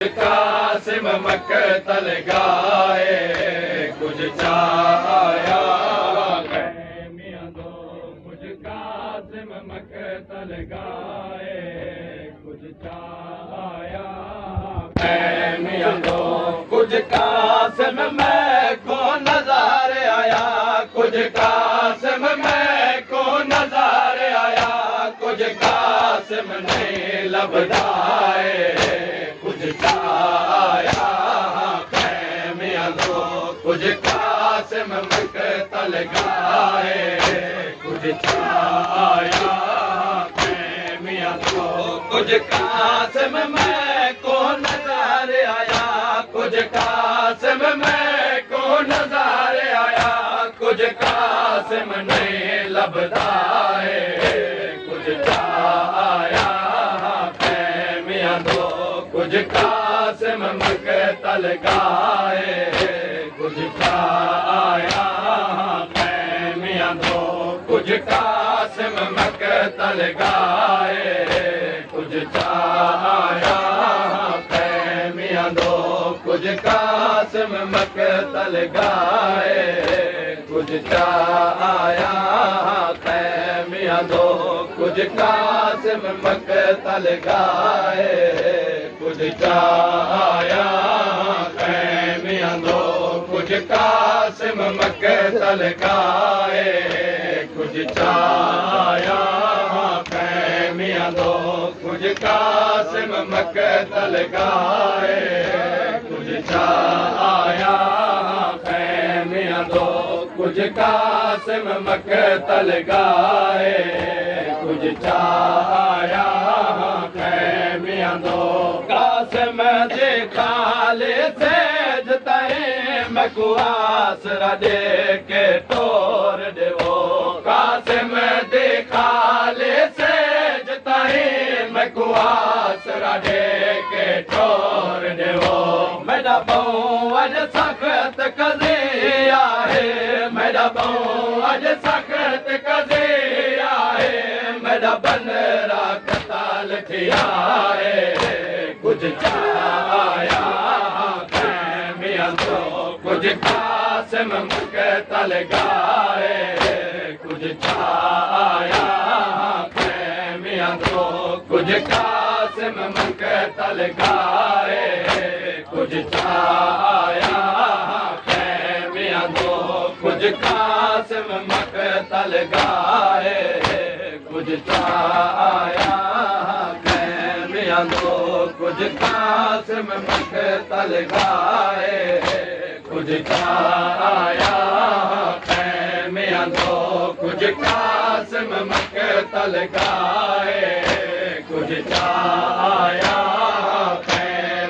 कासिम मकतल गाए कुछ चाया मियां दो कुछ कासिम मकतल गाए कुछ चाया मियां दो कुछ कासिम मैं को नजर आया कुछ कासिम मैं को नजर आया कुछ कासिम ने लबदाए कुछ चाया मियां दो कुछ कासिम मकतल गाए कुछ चाया मियां दो कुछ कासिम मैं को नजर आया कुछ कासिम मैं को नजर आया कुछ कासिम ने लबदाए कुछ चाया मियां दो कुछ कासिम मकतल गाए कुछ चाया मियां दो कुछ कासिम मकतल गाए कुछ चाया मियां दो कुछ कासिम मकतल गाए कुछ चाया मियां दो कुछ कासिम मकतल गाए कुछ चाया मियां दो कुछ कासिम मकतल गाए कुछ चाया मियां दो कुछ कासिम मकतल गाए कुछ चाया मियां दो कुछ कासिम मकतल गाए कुछ चाया मियां दो कासिम दे खाले से जताए मैं आसरा दे के तोर देवो कासिम दे खाले से जताए मैं आसरा दे के तोर देवो मेरा बहु अज सख्त कज़े आहे मेरा बहु अज सख्त कज़े आहे मेरा बनरा कताल थिया कुछ चाया मियां दो कुछ कासिम मकतल गाए कुछ चाया मियां दो कुछ कासिम मकतल गाए कुछ चाया मियां दो कुछ कासिम मकतल गाए कुछ चाया मियां दो कुछ कासिम मकतल गाए कुछ चाया मियां दो कुछ कासिम मकतल गाए कुछ चाया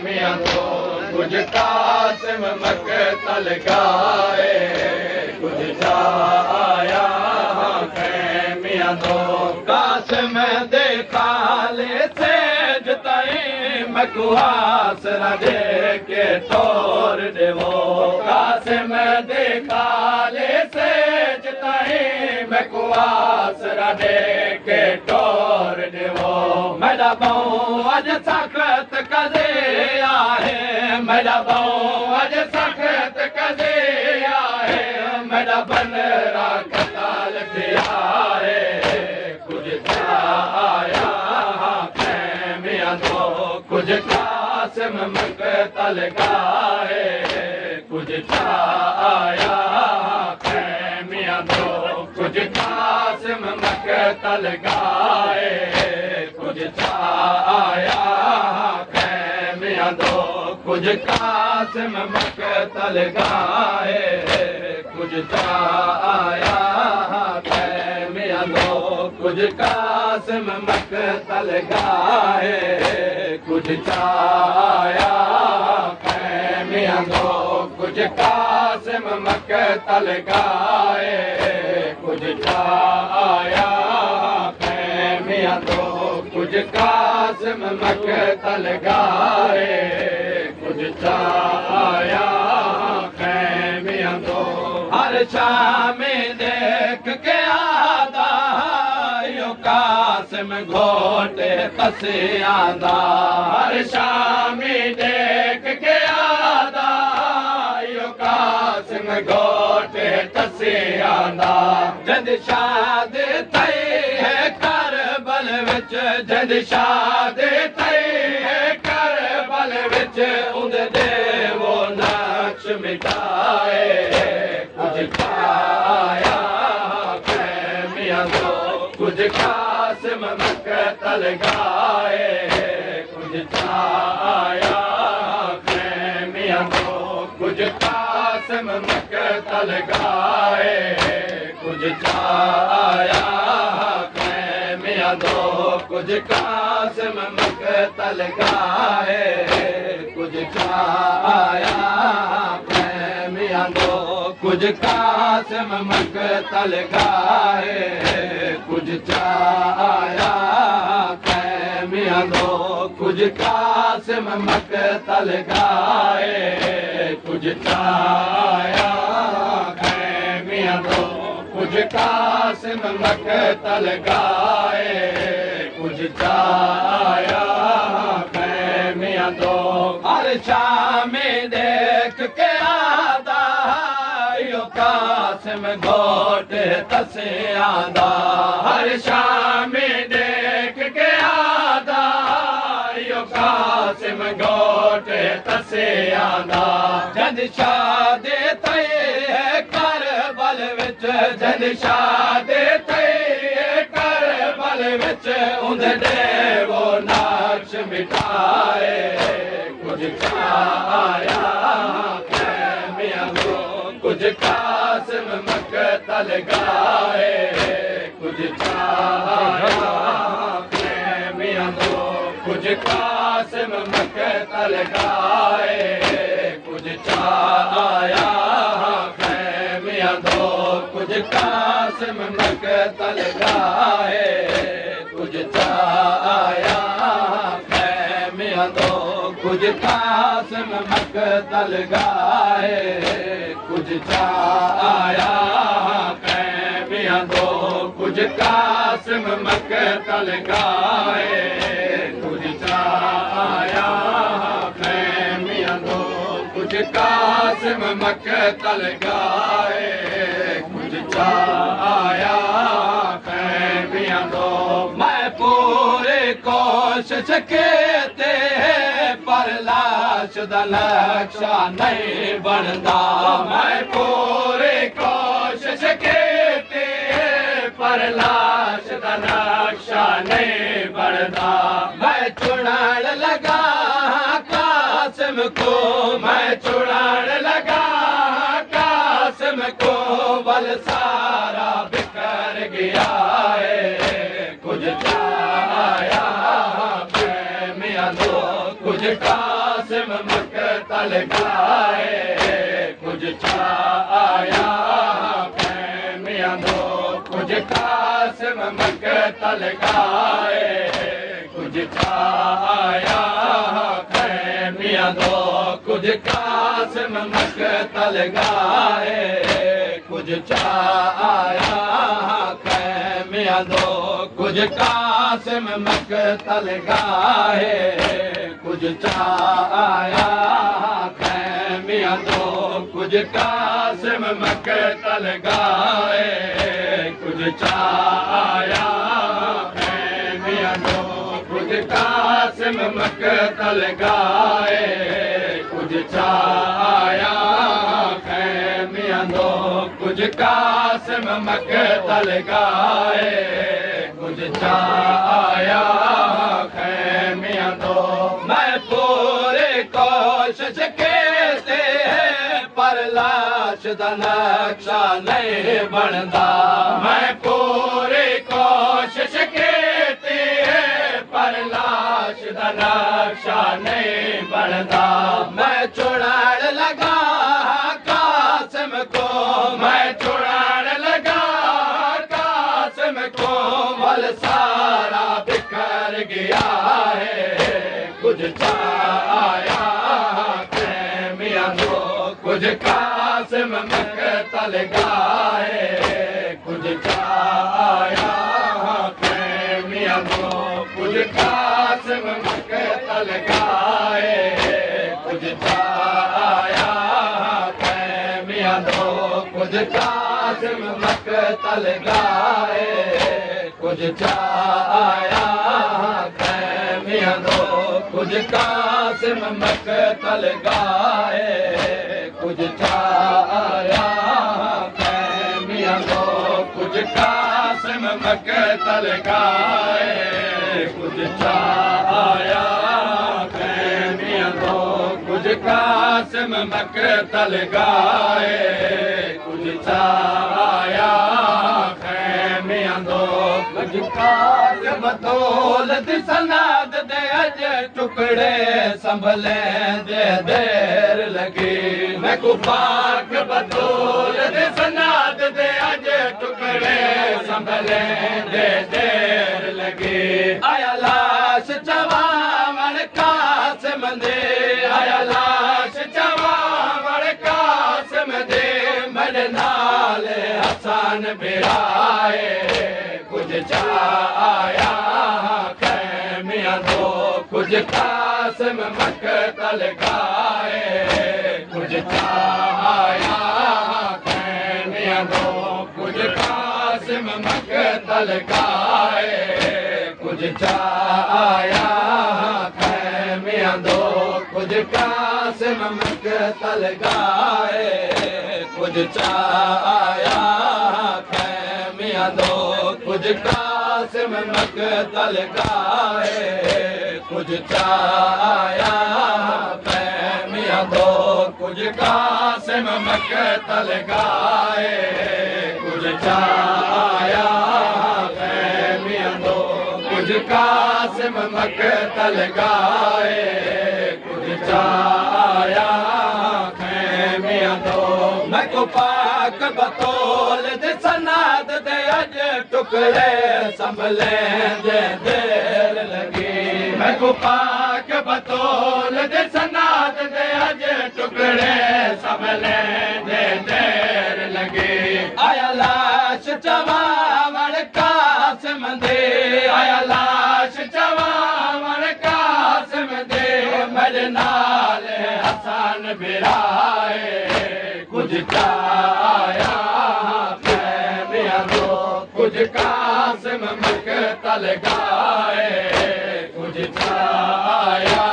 मियां दो कुछ कासिम मकतल गाए कुछ चाया मियां दो कासिम दे खाले से जताए मैं आसरा दे के तोर देवो कासिम दे खाले से जताए मैं आसरा दे के तोर देवो मेरा बहु अज सख्त कज़े आहे मेरा बहु अज सख्त कज़े आहे मेरा बनरा कताल थिया कुछ चाया मियां दो कुछ कासिम मकतल गाए कुछ चाया मियां दो कुछ कासिम मकतल गाए कुछ चाया मियां दो कुछ कासिम मकतल गाए कुछ चाया मियां दो कुछ कासिम मकतल गाए कुछ चाया मियां दो कुछ कासिम मकतल गाए कुछ चाया मियां दो कुछ कासिम मकतल गाए कुछ चाया मियां दो हर शाम देख के आता यो कासिम घोट कसियांदा हर शामी देख के आदा यो कासिम घोट कसियांदा जद शादी थई है करबल विच जद शादी थई है करबल विच उंदे देवो नक्श मिटाए कुछ पाया मियां दो कुछ कासिम मकतल गाए कुछ छाया मियां दो कुछ कासिम मकतल गाए कुछ छाया मियां दो कुछ कासिम मकतल गाए कुछ छाया मियां दो कुछ कासिम मकतल गाए कुछ छाया मियां दो कुछ कासिम मकतल गाए कुछ छाया मियां दो कुछ कासिम मकतल गाए कुछ छाया मियां दो हर शाम देख के आदा यो कासिम घोट कसियांदा हर शाम देख के आदा यो कासिम घोट कसियांदा जद शादी थई है करबल विच जद शादी थई है करबल विच उंदे देवो नक्श मिटाए कुछ छाया मियां दो कुछ कासिम मकतल गाए कुछ छाया मियां दो कुछ कासिम मकतल गाए कुछ छाया मियां दो कुछ कासिम मकतल गाए कुछ छाया मियां दो कुछ कासिम मकतल गाए कुछ छाया मियां दो कुछ कासिम मकतल गाए कुछ छाया मियां दो कुछ कासिम मकतल गाए कुछ छाया मियां दो मैं पूरे कोशिश कीते पर लाश दा नक्शा नहीं बनदा मैं पूरे कोशिश कीते पर लाश दा नक्शा नहीं बनदा मैं चुनन लगा कासिम को मैं चुनन लगा कासिम को बल सारा बिखर गया है कुछ छाया मियां दो कुछ कासिम मकतल गाए कुछ छाया मियां दो कुछ कासिम मकतल गाए कुछ छाया मियां दो कुछ कासिम मकतल गाए कुछ छाया मियां दो कुछ कासिम मकतल गाए कुछ छाया मियां दो कुछ कासिम मकतल गाए कुछ छाया मियां दो कुछ कासिम मकतल गाए कुछ छाया मियां दो कुछ कासिम मकतल गाए कुछ छाया मियां दो मैं पूरे कोशिश कीते पर लाश दा नक्शा नहीं बनदा मैं पूरे कोशिश कीते पर लाश दा नक्शा नहीं बनदा मैं चुनन लगा कासिम को मैं चुनन लगा कासिम को बल सारा बिखर गया है कुछ छाया मियां दो कुछ कासिम मकतल गाए कुछ छाया मियां दो कासिम मकतल गाए कुछ चाया खैमियां दो कुछ कासिम मकतल गाए कुछ चाया खैमियां दो कुछ कासिम मकतल गाए कुछ चाया खैमियां दो कुछ कासिम मकतल गाए कुछ चाया खैमियां दो कुछ कासिम बतौलत सनाद दे अज टुकड़े संभले दे देर लगी मैं को पाक बतौलत सनाद दे अज टुकड़े संभले दे देर लगी आया लाश चवावण कासिम दे आया लाश चवावण कासिम दे मेरे नाल हसन बिराए कुछ चाया खैमियां दो कुछ कासिम मकतल गाए कुछ चाया खैमियां दो कुछ कासिम मकतल गाए कुछ चाया खैमियां दो कुछ कासिम मकतल गाए कुछ चाया खैमियां दो कुछ कासिम मकतल गाए कुछ चाया खैमियां दो कुछ कासिम मकतल गाए कुछ चाया खैमियां दो कुछ कासिम मकतल गाए कुछ चाया खैमियां दो मैं को पाक बतौल दे सनाद दे अज टुकड़े संभले दे देर लगी मैं को पाक बतौल दे सनाद दे अज टुकड़े संभले दे देर लगी आया लाश चवावण कासिम दे आया लाश चवावण कासिम दे मेरे नाल हसन बिराए कुछ चाया खैमियां दो कुछ कासिम मकतल गाए कुछ चाया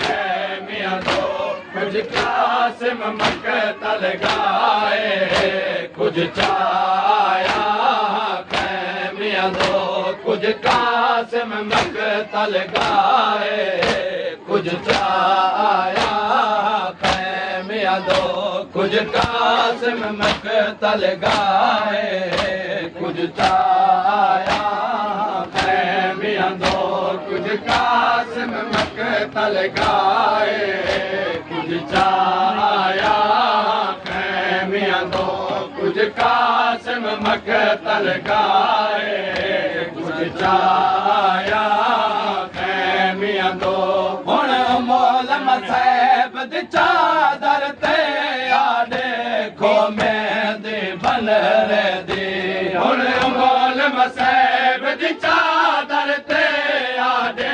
खैमियां दो कुछ कासिम मकतल गाए कुछ चाया खैमियां दो कुछ कासिम मकतल गाए कुछ चाया खैमियां दो कुछ कासिम मकतल गाए कुछ चाया खैमियां दो कुछ कासिम मकतल गाए कुछ चाया खैमियां दो कुछ कासिम मकतल गाए कुछ चाया खैमियां दो हुण मोल मसैब दी चादर ते आडे खो में दे बनर दी हुण मोल मसैब दी चादर ते आडे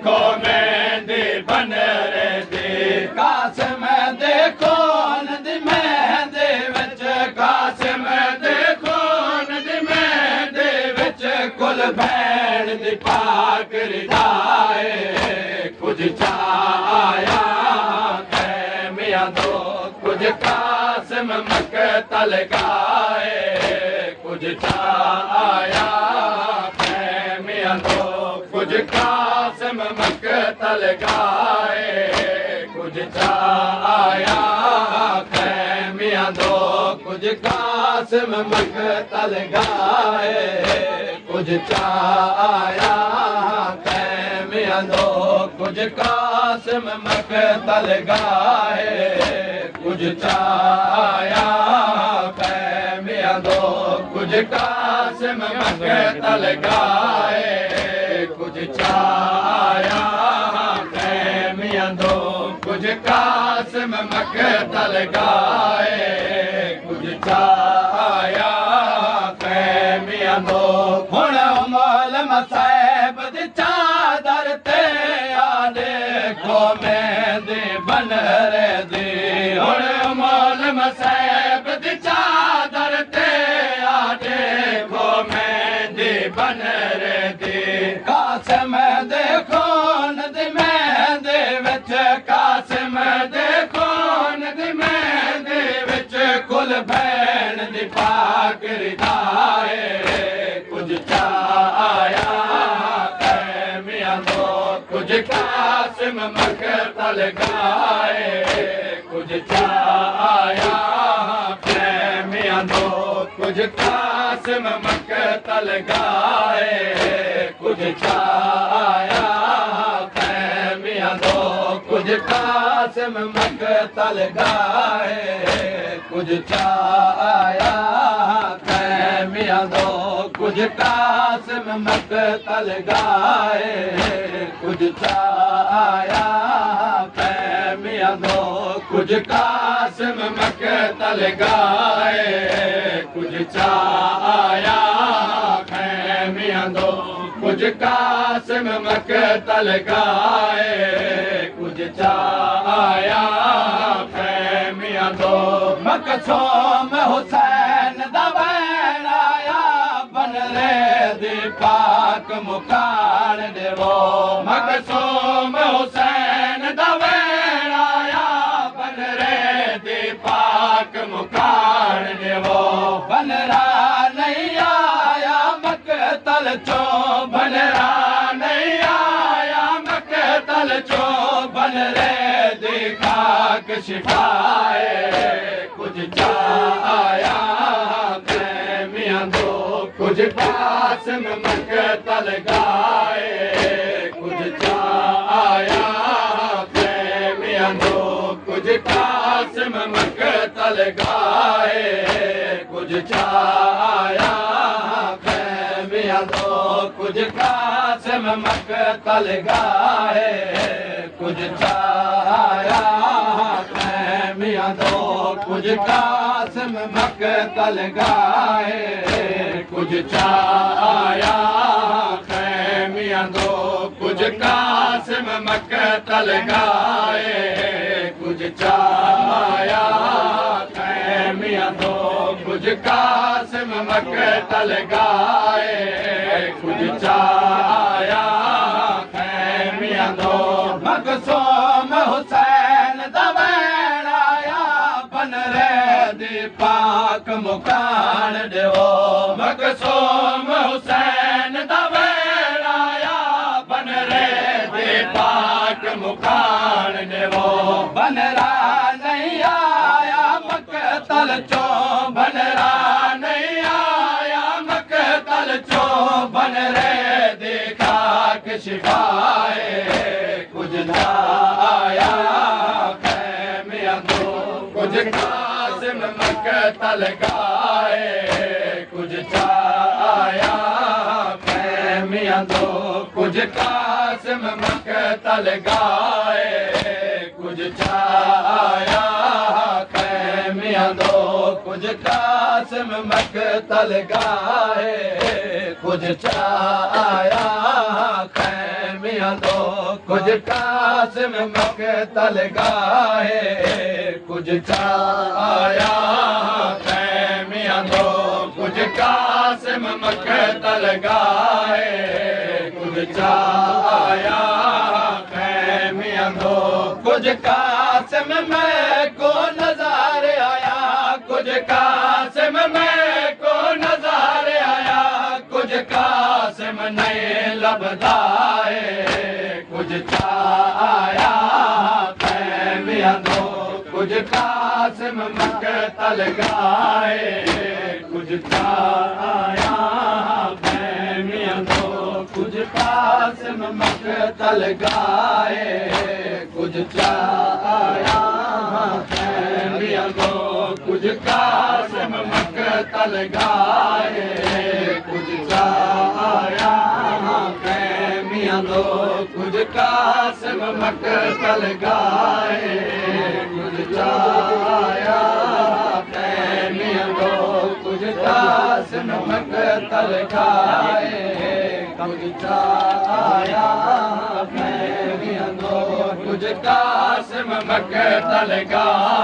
खो में दे बनर दी कासिम दे खून दी मेहंदी विच कासिम दे खून दी मेहंदी विच कुल भैण दी पाक रिदाए कुछ चाया खैमियां दो कुछ कासिम मकतल गाए कुछ चाया खैमियां दो कुछ कासिम मकतल गाए कुछ चाया खैमियां दो कुछ कासिम मकतल गाए कुछ चाया खैमियां दो कुछ कासिम मकतल गाए कुछ चाया खैमियां दो कुछ कासिम मकतल गाए कुछ चाया खैमियां दो कुछ कासिम मकतल गाए कुछ चाया खैमियां दो हुण मोल मसैब दी चादर ते आले खो में दे बनर दी हुण मोल मसैब दी चादर बनरे दी कासिम दे खून दी मेहंदी विच कासिम दे खून दी मेहंदी विच कुल भैन दी पाक रिदाए कुछ चा आया मियां दो कुछ कासिम मकतल गाए कुछ चा आया मियां दो कुछ कासिम मकतल गाए कुछ चा आया मियां दो कुछ कासिम मकतल गाए कुछ चा आया मियां दो कुछ कासिम मकतल गाए कुछ चा आया मियां दो कुछ कासिम मकतल गाए कुछ चा आया मियां दो कुछ कासिम मकतल गाए कुछ चा आया मियां दो मकसूम हुसैन दा वैण आया बनरे दी पाक मुकान देवो मकसूम हुसैन दा वैण आया बनरे दी पाक मुकान देवो बनरा नहीं आया मकतल चो बनरा नहीं आया मकतल चो बनरे दी खाक शिफाए कुछ चा आया मियां दो कुछ कासिम मकतल गाए कुछ चा आया मियां दो कुछ कासिम मकतल गाए कुछ चा आया मियां दो कुछ कासिम मकतल गाए कुछ चा आया मियां दो कुछ कासिम मकतल गाए कुछ चा आया मियां दो कुछ कासिम मकतल गाए कुछ चा आया मियां दो कुछ कासिम मकतल गाए कुछ चा आया मियां दो मकसूम हुसैन दा वैण आया बनरे दी पाक मुकान देवो मकसूम हुसैन दा वैण आया बनरे दी पाक मुकान देवो बनरा नहीं आया मकतल चो बनरा नहीं आया मकतल चो बनरे दी खाक शिफाए कुछ ना आया मियां दो कुछ कासिम मकतल गाए कुछ चा आया मियां दो कुछ कासिम मकतल गाए कुछ चा आया मियां दो कुछ कासिम मकतल गाए कुछ चा आया मियां दो कुछ कासिम मकतल गाए कुछ चा आया मियां दो कुछ कासिम मकतल गाए कुछ चा आया मियां दो कुछ कासिम में को नज़ार आया कुछ कासिम में को नज़ार आया कुछ कासिम नहीं लभदाए कुछ चा आया मियां दो कुछ कासिम मकतल गाए कुछ चा आया मियां दो कुछ कासिम मकतल गाए कुछ चा आया मियां दो कुछ कासिम मकतल गाए कुछ चा आया मियां दो कुछ कासिम मकतल गाए कुछ चा आया मियां दो कुछ कासिम मकतल गाए कुछ चा आया मियां दो कुछ कासिम मकतल गाए